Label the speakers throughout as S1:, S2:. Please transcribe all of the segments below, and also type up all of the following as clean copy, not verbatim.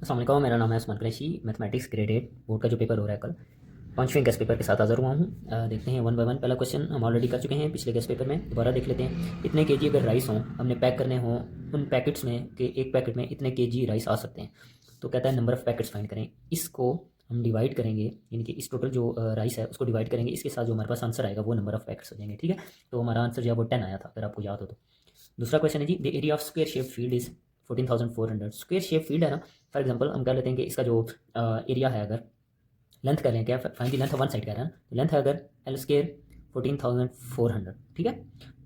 S1: अस्सलाम वालेकुम, मेरा नाम है Usman Qureshi. Mathematics grade 8 board का जो पेपर हो रहा है कल, 5वें गेस्ट पेपर के साथ हाज़िर हुआ हूँ। देखते हैं वन बाय वन। पहला क्वेश्चन हम ऑलरेडी कर चुके हैं पिछले गेस्ट पेपर में, दोबारा देख लेते हैं। इतने केजी अगर राइस हों, हमने पैक करने हों, उन पैकेट्स में के एक पैकेट में इतने केजी राइस आ सकते हैं। तो कहता है नंबर ऑफ़ पैकेट्स फाइंड करें। इसको हम डिवाइड करेंगे, यानी कि इस टोटल जो राइस है उसको डिवाइड करेंगे, इसके साथ जो हमारे पास आंसर आएगा वो नंबर ऑफ़ पैकेट्स हो जाएंगे। ठीक है, तो हमारा आंसर जो है वो 10 आया था, अगर आपको याद हो तो। दूसरा क्वेश्चन है जी, the area of square shape field is 14,400। Square shape field है ना, फॉर एग्जांपल हम कह लेते हैं कि इसका जो एरिया है, अगर लेंथ कर लें, क्या find the length of one side कह रहे हैं ना, तो लेंथ है अगर एल स्क्वायर 14,400। ठीक है,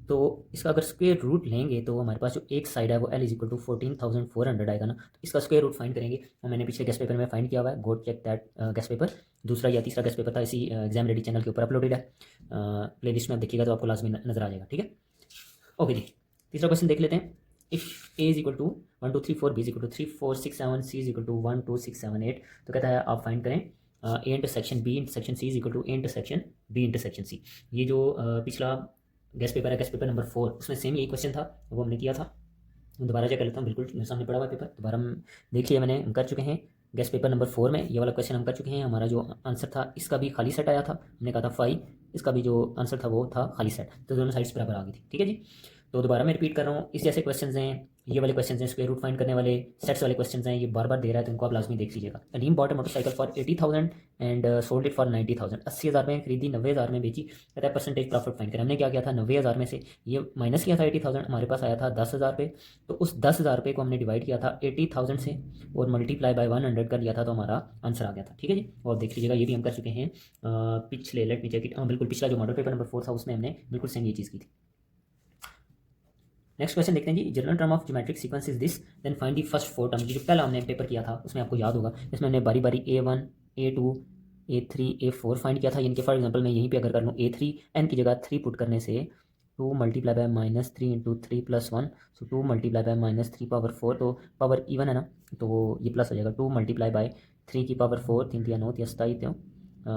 S1: तो इसका अगर स्क्वायर रूट लेंगे तो हमारे पास जो एक साइड है वो एल इज इक्वल टू 14,400 आएगा ना, तो इसका स्क्वायर रूट फाइंड करेंगे। और मैंने पिछले गेस्ट पेपर में फाइंड किया हुआ है, go check that guess paper. दूसरा या तीसरा गेस्ट पेपर था, इसी एग्जाम रेडी चैनल के ऊपर अपलोडेड है, प्ले लिस्ट में आप देखिएगा तो आपको लाजमी नजर आ जाएगा। ठीक है, ओके जी। तीसरा क्वेश्चन देख लेते हैं। If A is equal to 1 2 3 4, B is equal to 3 4 6 7, C is equal to 1 2 6 7 8, तो कहता है आप फाइंड करें A intersection B intersection C is equal to A intersection B intersection C. ये जो पिछला गेस्ट पेपर है, गेस्ट पेपर नंबर 4, उसमें सेम यही क्वेश्चन था, वो हमने किया था। दोबारा चेक कर लेता हूँ, बिल्कुल मेरे सामने पड़ा हुआ पेपर, दोबारा हम देख लिया, मैंने हम कर चुके हैं। गेस्ट पेपर नंबर 4 में ये वाला क्वेश्चन हम कर चुके हैं। हमारा जो आंसर था इसका भी खाली सेट आया था, हमने कहा था 5, इसका भी जो आंसर था वो था खाली सेट, तो दोनों साइड्स बराबर आ गई थी। ठीक है जी, तो दोबारा मैं रिपीट कर रहा हूँ, इस जैसे क्वेश्चन हैं, ये वाले क्वेश्चन हैं, स्क्वायर रूट फाइंड करने वाले सेट्स वाले क्वेश्चन हैं, ये बार बार दे रहा है, तो इनको आप लाजमी देख लीजिएगा। Aleem bought motorcycle for 80,000 and sold it for 90,000। 80,000 में खरीदी, 90,000 में बेची, कहता है परसेंटेज प्रॉफिट फाइंड करें। हमने क्या किया था, 90,000 में से ये माइनस किया था 80,000, हमारे पास आया था 10,000 रुपये, तो उस 10,000 रुपये को हमने डिवाइड किया था 80,000 से और मल्टीप्लाई बाय 100 कर लिया था, तो हमारा आंसर आ गया था। ठीक है जी, और देख लीजिएगा ये भी हम कर चुके हैं पिछले, लेट मी चेक इट, बिल्कुल पिछला जो मॉडल पेपर नंबर 4 था उसमें हमने बिल्कुल सेम ये चीज़ की थी। नेक्स्ट क्वेश्चन देखते हैं जी, general term of geometric sequence is this, then find the first 4 term. जो पहला हमने पेपर किया था उसमें आपको याद होगा, इसमें हमने बारी बारी A1 A2 A3 A4 find किया था। यानी कि फॉर एग्जांपल मैं यहीं पे अगर कर लूँ A3, n की जगह 3 पुट करने से 2 multiply by -3 into 3 plus 1, so 2 multiply by -3 power 4, तो पावर इवन है ना, तो ये प्लस हो जाएगा। 2 मल्टीप्लाई बाय 3 की पावर 4, 3 तिया 9 तिया 27 त्यों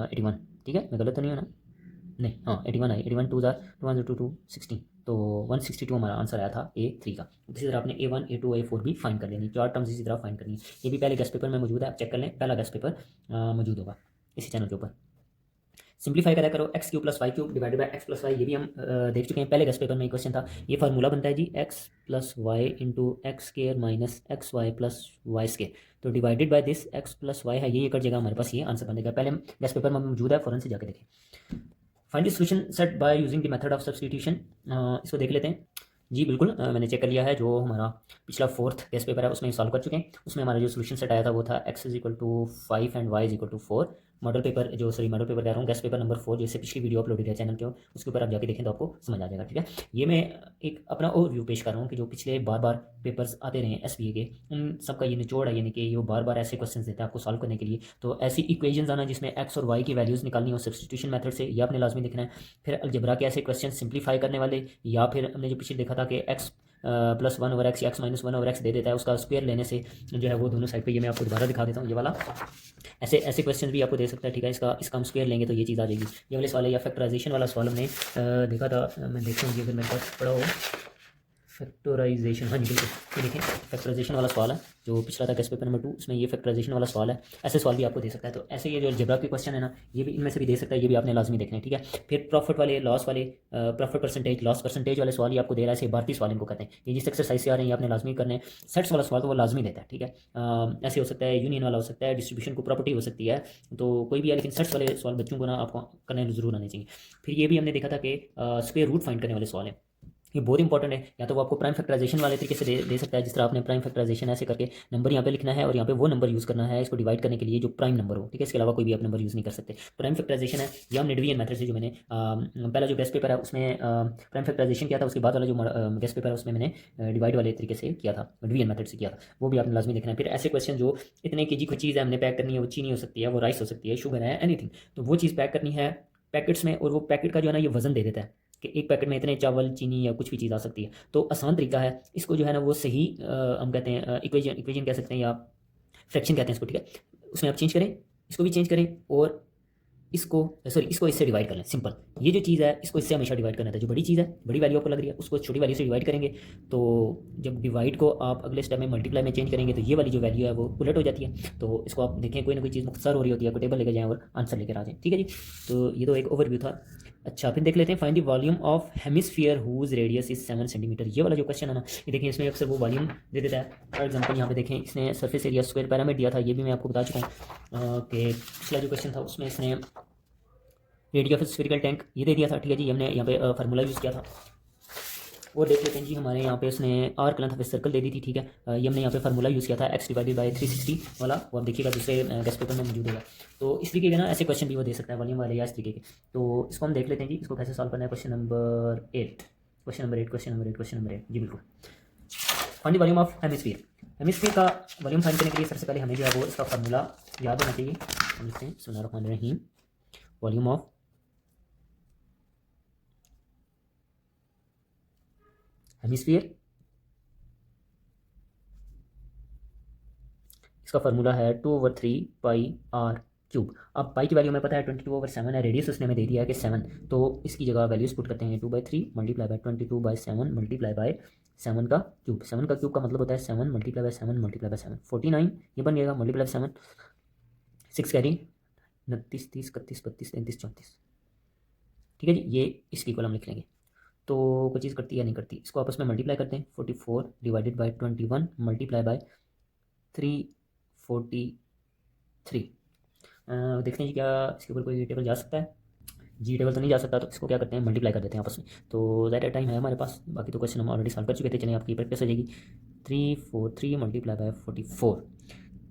S1: 81। ठीक है, मैं गलत तो नहीं हूँ ना? नहीं, हाँ 81 आई, 81 2 जार 2 2 16, तो 162 हमारा आंसर आया था A3 का। इसी तरह आपने A1 A2 A4 भी फाइंड कर लेनी, 4 टर्म्स इसी तरह फाइंड करनी है। ये भी पहले गेस्ट पेपर में मौजूद है, आप चेक कर लें, पहला गेस्ट पेपर मौजूद होगा इसी चैनल के ऊपर। सिंप्लीफाई करा करो, x cube plus y cube divided by x plus y, ये भी हम देख चुके हैं, पहले गेस्ट पेपर में एक क्वेश्चन था। ये फार्मूला बनता है जी, x plus y into x square minus x y plus y square, तो divided by this x plus y है, ये कट जाएगा, हमारे पास ये आंसर बनेगा। पहले गेस्ट पेपर में मौजूद है, फ़ौरन से जाके देखें। Find the solution set by using the method of substitution. इसको देख लेते हैं जी। बिल्कुल मैंने चेक कर लिया है, जो हमारा पिछला 4th गेस्ट पेपर है उसमें सॉल्व कर चुके हैं। उसमें हमारा जो सोल्यूशन सेट आया था वो था x is equal to 5 and y is equal to 4। Model paper जो, सॉरी मॉडल पेपर कह रहा हूँ, गेस्ट पेपर नंबर 4, जैसे पिछली वीडियो अपलोडेड है चैनल के, उसके ऊपर आप जाके देखें तो आपको समझ आ जाएगा। ठीक है, ये मैं एक अपना ओवरव्यू पेश कर रहा हूँ कि जो पिछले बार बार पेपर्स आते रहे हैं SBA के, उन सबका ये निचोड़ है, यानी कि ये बार बार ऐसे क्वेश्चन देता है आपको सॉल्व करने के लिए। तो ऐसी इक्वेशंस आना जिसमें x और y की वैल्यूज़ निकालनी हो सब्स्टिट्यूशन मेथड से, ये आपने लाजमी देखना है। फिर अलजेब्रा के ऐसे क्वेश्चन सिंप्लीफाई करने वाले, या फिर हमने जो पिछले देखा था कि x प्लस 1 ओवर एक्स या x माइनस 1 ओवर एक्स दे देता है, उसका स्क्वायर लेने से जो है वो दोनों साइड पे, ये मैं आपको दोबारा दिखा देता हूँ, ये वाला ऐसे ऐसे क्वेश्चन भी आपको दे सकता है। ठीक है, इसका हम स्क्वायर लेंगे तो ये चीज़ आ जाएगी। ये वाले सवाल है, या फैक्टराइजेशन वाला सवाल हमने देखा था, मैं देखता हूँ कि अगर मेरे पास पड़ा हो फैक्टराइजेशन, हाँ जी बिल्कुल, ये देखें फैक्टराइजेशन वाला सवाल है जो पिछला था गेस्ट पेपर नंबर 2, उसमें ये फैक्टराइजेशन वाला सवाल है। ऐसे सवाल भी आपको दे सकता है, तो ऐसे ये जो अलजेब्रा के क्वेश्चन है ना, ये भी इनमें से भी दे सकता है, ये भी आपने लाजमी देखना है। ठीक है, फिर प्रॉफिट वाले, लॉस वाले, प्रॉफिट परसेंटेज, लॉस परसेंटेज वाले सवाल ये आपको दे रहा है, ऐसे भारतीय सवाल इनको कहते हैं। ये जिस एक्सरसाइज से आ रहे हैं ये आपने लाजमी करने हैं। सेट्स वाला सवाल तो वो लाजमी देता है। ठीक है, ऐसे हो सकता है, यूनियन वाला हो सकता है, डिस्ट्रीब्यूशन को प्रॉपर्टी हो सकती है, तो कोई भी है, लेकिन सेट्स वाले सवाल बच्चों को ना आपको करने जरूर आने चाहिए। फिर ये भी हमने देखा था कि स्क्वायर रूट फाइंड करने वाले सवाल हैं, ये बहुत इंपॉर्टेंट है। या तो वो आपको प्राइम फैक्टराइजेशन वाले तरीके से दे सकता है, जिस तरह आपने प्राइम फैक्टराइजेशन ऐसे करके नंबर यहाँ पे लिखना है और यहाँ पे वो नंबर यूज़ करना है इसको डिवाइड करने के लिए जो प्राइम नंबर हो। ठीक है, इसके अलावा कोई भी आप नंबर यूज़ नहीं कर सकते। प्राइम फैक्टराइजेशन है, या हमने डिवीजन मेथड से, जो मैंने पहला जो गेस्ट पेपर है उसमें प्राइम फैक्टराइजेशन किया था, उसके बाद वाला जो गेस्ट पेपर है उसमें मैंने डिवाइड वाले तरीके से किया था, डिवीजन मेथड से किया था, वो भी आपने लाजमी देखना है। फिर ऐसे क्वेश्चन जो इतने केजी कोई चीज़ है हमने पैक करनी है, वो चीनी हो सकती है, वो राइस हो सकती है, शुगर है, एनीथिंग, तो वो चीज़ पैक करनी है पैकेट्स में, और वो पैकेट का जो है ना ये वजन दे देता है कि एक पैकेट में इतने चावल, चीनी या कुछ भी चीज़ आ सकती है। तो आसान तरीका है, इसको जो है ना वो सही हम कहते हैं इक्वेशन इक्वेशन कह सकते हैं, या फ्रैक्शन कहते हैं इसको। ठीक है, उसमें आप चेंज करें, इसको भी चेंज करें, और इसको सॉरी इसको इससे डिवाइड कर लें, सिंपल। ये जो चीज़ है इसको इससे हमेशा डिवाइड करना था, जो बड़ी चीज़ है, बड़ी वैल्यू आपको लग रही है, उसको छोटी वैल्यू से डिवाइड करेंगे। तो जब डिवाइड को आप अगले स्टेप में मल्टीप्लाई में चेंज करेंगे तो ये वाली जो वैल्यू है वो उलट हो जाती है। तो इसको आप देखें, कोई ना कोई चीज़ मुख्तसर हो रही होती है, कोई टेबल लेकर जाएँ और आंसर लेकर आ जाएँ, ठीक है जी। तो ये तो एक ओवरव्यू था। अच्छा, फिर देख लेते हैं, find the volume of hemisphere whose radius is 7 centimetre. ये वाला जो क्वेश्चन है ना, ये देखिए इसमें अक्सर वो वॉल्यूम दे देता है। फॉर एग्जांपल यहाँ पे देखें, इसने सरफेस एरिया स्क्वायर पैरामीटर दिया था, ये भी मैं आपको बता चुका हूँ कि पिछला जो क्वेश्चन था उसमें इसने रेडियस ऑफ स्फेरिकल टैंक ये दे दिया था, ठीक है जी। हमने यहाँ पे फार्मूला यूज़ किया था। और देख लेते हैं जी, हमारे यहाँ पे उसने आर्क लेंथ ऑफ सर्कल दे दी थी, ठीक है। ये हमने यहाँ पे फार्मूला यूज़ किया था x डिवाइडेड बाई 360 वाला, वो आप देखिएगा दूसरे गेस्ट पेपर में मौजूद होगा। तो इस तरीके के ना ऐसे क्वेश्चन भी वो दे सकता है वॉल्यूम वाले या इस तरीके के। तो इसको हम देख लेते हैं जी, इसको कैसे सॉल्व करना है। क्वेश्चन नंबर 8 जी बिल्कुल। Find the volume of hemisphere. Hemisphere का वॉल्यूम फाइंड करने के लिए सबसे पहले हमें जो है वो इसका फार्मूला याद होना चाहिए। हम लिखते हैं बिस्मिल्लाहिर्रहमानिर्रहीम, वॉल्यूम ऑफ हेमिस्फीयर, इसका फार्मूला है 2/3 पाई आर क्यूब। अब पाई की वैल्यू हमें पता है 22/7 है, रेडियस उसने हमें दे दिया है कि 7, तो इसकी जगह वैल्यूज पुट करते हैं 2/3 मल्टीप्लाई बाय 22/7 मल्टीप्लाई बाय 7 का क्यूब। 7 का क्यूब का मतलब होता है 7 मल्टीप्लाई बाय 7 मल्टीप्लाई बाय 7, 49 ये बन जाएगा, मल्टीप्लाई 7 6 कैरी 29 30 31 32 33 34, ठीक है जी। ये इसकी कॉलम लिख लेंगे। तो कोई चीज़ करती है या नहीं करती, इसको आपस में मल्टीप्लाई करते हैं। 44 डिवाइडेड बाई 21 मल्टीप्लाई बाय 343। देखते हैं जी क्या इसके ऊपर कोई टेबल जा सकता है। जी टेबल तो नहीं जा सकता, तो इसको क्या करते हैं मल्टीप्लाई कर देते हैं आपस में। तो ज़्यादा टाइम है हमारे पास, बाकी तो क्वेश्चन हम ऑलरेडी सॉल्व कर चुके थे। चलिए आपकी प्रैक्टिस हो जाएगी। 343 मल्टीप्लाई बाय 44,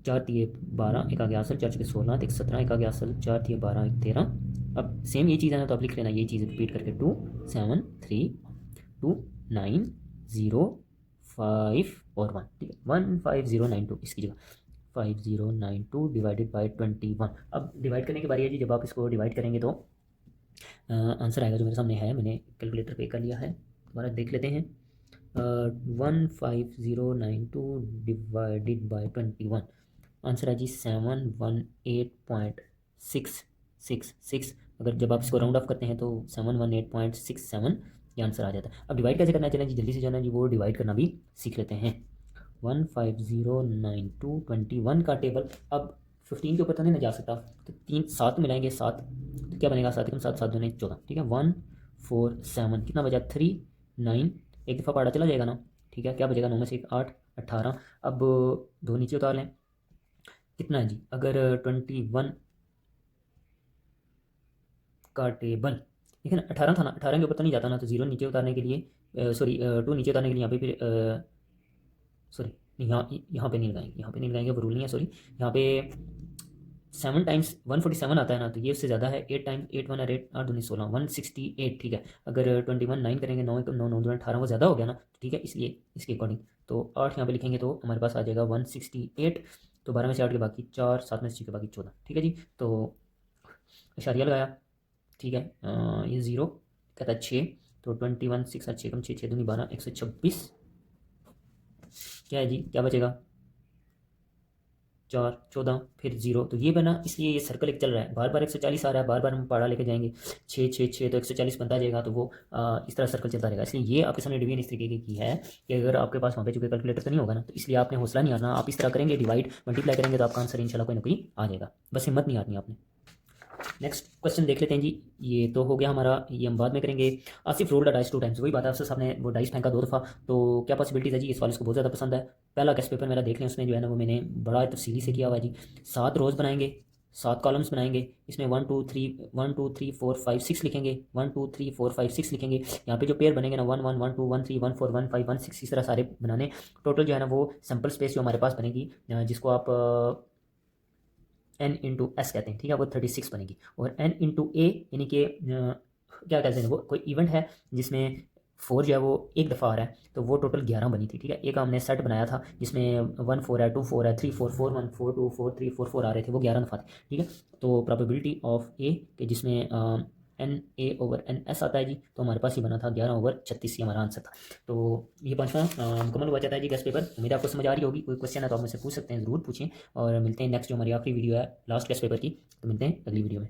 S1: 4 3 12 एक आ गया आंसर, 4 4 16 1 17 एक आ गया आंसर, 4 3 12 1 13। अब सेम ये चीज़ है ना, तो आप लिख लेना ये चीज़ रिपीट करके 2 7 3 2 9 0 5 और 1, ठीक है। 15092 इसकी जगह 5092 डिवाइडेड बाई 21। अब डिवाइड करने की बारी है जी। जब आप इसको डिवाइड करेंगे तो आंसर आएगा जो मेरे सामने है, मैंने कैलकुलेटर पे कर लिया है, दोबारा देख लेते हैं। 15092 डिवाइडेड बाई 21, आंसर है जी 718.666। अगर जब आप इसको राउंड ऑफ करते हैं तो 718.67 ये आंसर आ जाता है। अब डिवाइड कैसे करना है, चलें जी जल्दी से जो है ना जी वो डिवाइड करना भी सीख लेते हैं। 15092 का टेबल, अब 15 के ऊपर तो नहीं ना जा सकता, तो 3 7 मिलाएंगे 7, तो क्या बनेगा 7 7 7 2 14, ठीक है। 147 कितना बचा 3 9, एक दफ़ा पढ़ा चला जाएगा ना, ठीक है। क्या बचेगा 9 में से 1 8 18। अब 2 नीचे उतार लें, कितना है जी, अगर 21 का टेबल ठीक है ना, 18 था ना, 18 के ऊपर तो नहीं जाता ना, तो 0 नीचे उतारने के लिए सॉरी 2 नीचे उतारने के लिए यहाँ पे फिर सॉरी यहाँ पे नहीं लगाएंगे, यहाँ पे नहीं लगाएंगे, वो रूल नहीं है, सॉरी। यहाँ पे 7 टाइम्स 147 आता है ना, तो ये उससे ज़्यादा है। 8 टाइम्स 8 1 8 8 2 16 168, ठीक है। अगर 21 9 करेंगे 9 9 9 18 वो ज़्यादा हो गया ना, ठीक है, इसलिए इसके अकॉर्डिंग तो 8 यहाँ पे लिखेंगे तो हमारे पास आ जाएगा 168। तो 12 में से 8 के बाकी 4, 7 में से 6 के बाकी 14, ठीक है जी। तो इशारिया लगाया, ठीक है। ये 0 कहता है 6, तो 21 6 6 कम 6 6 दूनी 12 126, क्या है जी, क्या बचेगा 4 14 फिर 0, तो ये बना। इसलिए ये सर्कल एक चल रहा है, बार बार 140 आ रहा है, बार बार हम पहाड़ा लेके जाएंगे 6 6 6 तो 140 बनता जाएगा, तो वो इस तरह सर्कल चलता रहेगा। इसलिए ये आपके सामने डिवीजन इस तरीके की है कि अगर आपके पास वहाँ पे चूंकि कैलकुलेटर तो नहीं होगा ना, तो इसलिए आपने हौसला नहीं आना, आप इस तरह करेंगे डिवाइड मल्टीप्लाई करेंगे तो आपका आंसर इंशाल्लाह कोई ना कोई आ जाएगा, बस हिम्मत नहीं आनी आपने। नेक्स्ट क्वेश्चन देख लेते हैं जी। ये तो हो गया हमारा, ये हम बाद में करेंगे। Asif rolled the dice 2 times, वही बात है, अफसर साहब ने वो डाइस फेंका 2 दफ़ा, तो क्या पॉसिबिलिटीज है जी। इस वाले को बहुत ज़्यादा पसंद है। पहला गेस्ट पेपर मेरा देख लें, उसमें जो है ना वो मैंने बड़ा तफसीली से किया हुआ है जी। 7 रोज़ बनाएंगे, 7 कॉलम्स बनाएंगे, इसमें 1 2 3 4 5 6 लिखेंगे, 1 2 3 4 5 6 लिखेंगे। यहाँ पे जो पेयर बनेंगे ना 1 1 1 2 1 3 1 4 1 5 1 6 इस तरह सारे बनाने। टोटल जो है ना वो सैम्पल स्पेस जो हमारे पास बनेगी, जिसको आप n इंटू एस कहते हैं, ठीक है, वो 36 बनेगी। और n इंटू ए यानी कि क्या कहते हैं, वो कोई इवेंट है जिसमें 4 जो है वो एक दफ़ा आ रहा है, तो वो टोटल 11 बनी थी, ठीक है। एक हमने सेट बनाया था जिसमें 1 4 है, 2 4 है, 3 4 4 1 4 2 4 3 4 4 आ रहे थे, वो 11 दफ़ा थे, ठीक है। तो प्रोबेबिलिटी ऑफ ए के जिसमें n A over n S आता है जी, तो हमारे पास ये बना था 11/36, ये हमारा आंसर था। तो ये 5वां मुकम्मल हुआ जाता है जी गेस्ट पेपर। उम्मीद आपको समझ आ रही होगी। कोई क्वेश्चन है तो आप मुझसे पूछ सकते हैं, ज़रूर पूछें। और मिलते हैं नेक्स्ट जो हमारी आखिरी वीडियो है लास्ट गेस्ट पेपर की, तो मिलते हैं अगली वीडियो में।